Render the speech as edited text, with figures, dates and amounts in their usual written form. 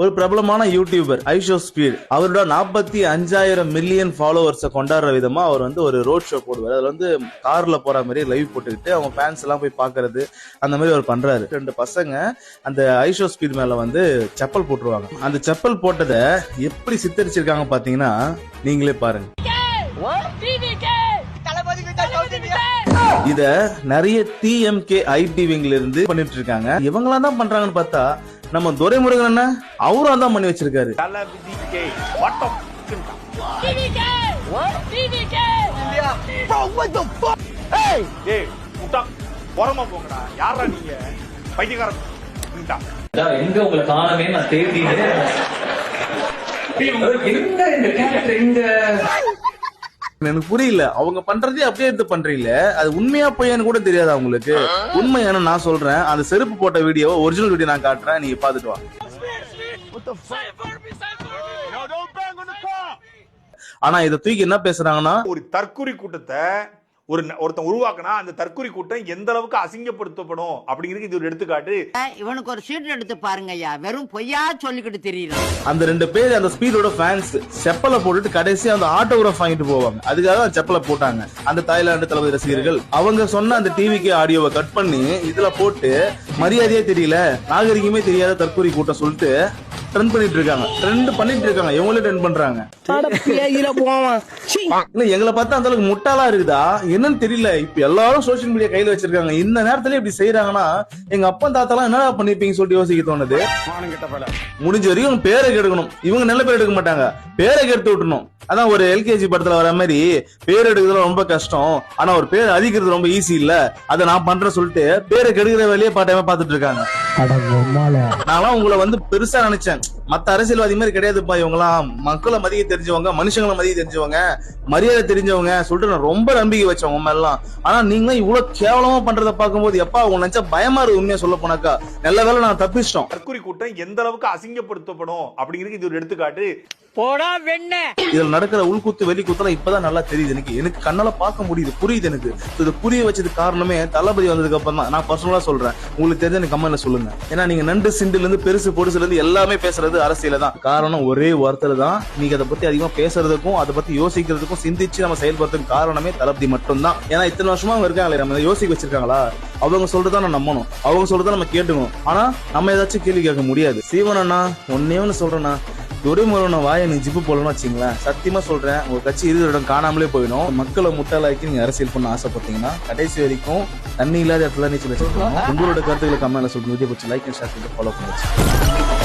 ஒரு பிரபலமான YouTuber ஐஷோ speed அவரோட 45,000 மில்லியன் ஃபாலோவர்ஸை கொண்டாடுற விதமா அவர் வந்து ஒரு ரோட் ஷோ போடுவார். அதுல வந்து கார்ல போற மாதிரி லைவ் போட்டுக்கிட்டு அவங்க ஃபேன்ஸ் எல்லாம் போய் பாக்குறது அந்த மாதிரி அவர் பண்றாரு. 2 பசங்க அந்த ஐஷோ ஸ்பீட் மேல வந்து செப்பல் போட்டுருவாங்க. அந்த செப்பல் போட்டதை எப்படி சித்தரிச்சிருக்காங்க பாத்தீங்கன்னா நீங்களே பாருங்க. இத நிறைய டிஎம்கே ஐடிவிங்ல இருந்து பண்ணிட்டு இருக்காங்க. இவங்களா தான் பண்றாங்கன்னு பார்த்தா நம்ம துரைமுருகன் என்ன அவரும் தான் பண்ணி வச்சிருக்காரு. எங்க உங்களை காணவே நான் தேடினேன். எனக்கு புரியல, அவங்க பண்றதே அப்படியே எடுத்து பண்றீங்கள, அது உண்மையா பொய்யான்னு கூட தெரியாது அவங்களுக்கு. உண்மையான நான் சொல்றேன், அந்த செருப்பு போட்ட வீடியோவை ஒரிஜினல் வீடியோ நான் காட்டுறேன், நீங்க பாத்துட்டு வா. ஆனா இதை தூக்கி என்ன பேசுறாங்கன்னா, ஒரு தற்குறி கூட்டத்தை ஒருத்தன் உருவாக்குனா அந்த தற்குறி கூட்டம் எந்த அளவுக்கு அசிங்கப்படுத்தப்படும் அப்படிங்கிறது இது ஒரு எடுத்துக்காட்டு. இவனுக்கு ஒரு சீட் எடுத்து பாருங்க ஐயா, வெறும் பொய்யா சொல்லிக்கிட்டு தெரியல. அந்த 2 பேர் அந்த ஸ்பீடோட ஃபேன்ஸ் செப்பலை போட்டுட்டு கடைசி அந்த ஆட்டோகிராஃப் வாங்கிட்டு போவாங்க. அதுக்காக செப்பலை போட்டாங்க. அந்த தாய்லாந்து தளபதி ரசிகர்கள் அவங்க சொன்ன அந்த டிவிக்கு ஆடியோவை கட் பண்ணி இதுல போட்டு மரியாதையே தெரியல, நாகரிகமே தெரியாத தற்கொலை கூட்டம் சொல்லிட்டு ட்ரெண்ட் பண்ணிட்டு இருக்காங்க. ட்ரெண்ட் பண்ணிட்டு இருக்காங்க, இவங்களே ட்ரெண்ட் பண்றாங்க. இல்ல எங்களை பார்த்தா அந்த அளவுக்கு முட்டாளா இருக்குதா என்னன்னு தெரியல. இப்ப எல்லாரும் சோசியல் மீடியா கையில வச்சிருக்காங்க. இந்த நேரத்துல இப்படி செய்யறாங்கன்னா எங்க அப்பா தாத்தாலாம் என்னடா பண்ணிருப்பீங்க சொல்லிட்டு யோசிக்க தோணுது. முடிஞ்ச வரைக்கும் பேரை கெடுக்கணும். இவங்க நல்ல பேர் எடுக்க மாட்டாங்க, பேரை கெடுத்து விட்டணும். அதான் ஒரு எல்கேஜி படத்துல வர மாதிரி பேர் எடுக்கிறது ரொம்ப கஷ்டம், ஆனா ஒரு பேர் அதிக்கிறது ரொம்ப ஈஸி இல்ல, அதை நான் பண்றேன் சொல்லிட்டு பேரை கெடுக்கிற வேலையே பாட்டாம பாத்துட்டு இருக்காங்க. நான் உங்களை வந்து பெருசா நினைச்சேன். மத்த அரசியல்வாதி மாதிரி கிடையாதுப்பா. இவங்கலாம் மக்களை மதிக்க தெரிஞ்சவங்க, மனுஷங்களை மதிக்க தெரிஞ்சவங்க, மரியாதை தெரிஞ்சவங்க சொல்லிட்டு நான் ரொம்ப நம்பிக்கை வச்சவங்க உங்க எல்லாம். ஆனா நீங்களும் இவ்வளவு கேவலமா பண்றத பாக்கும்போது எப்பா உங்க நினைச்சா பயமா இருக்கு. உண்மையா சொல்ல போனாக்கா நல்ல வேலை நான் தப்பிச்சிட்டோம். தற்குறி கூட்டம் எந்த அளவுக்கு அசிங்கப்படுத்தப்படும் அப்படிங்கிறது இது ஒரு எடுத்துக்காட்டு. போடா வெண்ண. இதுல நடக்கிற உள்குத்து வெளிக்குத்தெல்லாம் இப்பதான் நல்லா தெரியுது. எனக்கு கண்ணால பார்க்க முடியுது, புரியுது. எனக்கு இது புரிய வச்சது காரணமே தளபதி வந்ததுக்கு அப்புறம் தான். நான் பர்சனலா சொல்றேன், உங்களுக்கு தெரிஞ்ச எனக்கு கமெண்ட்ல சொல்லுங்க. ஏன்னா நீங்க நண்டு சிண்டுல இருந்து பெருசு பொடுசுல இருந்து எல்லாமே பேசுறது அரசியல தான். காரணம் ஒரே வார்த்தை தான். நீங்க அதை பத்தி அதிகமா பேசுறதுக்கும் அதை பத்தி யோசிக்கிறதுக்கும் சிந்திச்சு நம்ம செயல்படுறதுக்கு காரணமே தளபதி மட்டும் தான். ஏன்னா இத்தனை வருஷமா அவங்க இருக்காங்களே, நம்ம யோசிக்க வச்சிருக்காங்களா? அவங்க சொல்றதா நான் நம்பணும், அவங்க சொல்றதா நம்ம கேட்டுக்கணும். ஆனா நம்ம ஏதாச்சும் கேள்வி கேட்க முடியாது. சீவனண்ணா ஒன்னே ஒன்னு சொல்றேன்னா, துரைமுருகன வாய நீ ஜிப்பு போலன்னு வச்சுங்களேன், சத்தியமா சொல்றேன் உங்க கட்சி இருக்கிற இடம் காணாமலே போயிடும். மக்களை முட்டாளாக்கி நீங்க அரசியல் பண்ண ஆசைப்பட்டீங்கன்னா கடைசி வரைக்கும் தண்ணி இல்லாத இடத்துல நீச்சல் வச்சிருக்கோம். உங்களோட கருத்துக்களை கமெண்ட்ல சொல்லுங்க. வீடியோ பிடிச்சி லைக் அண்ட் ஷேர் பண்ணி ஃபாலோ பண்ணுங்க.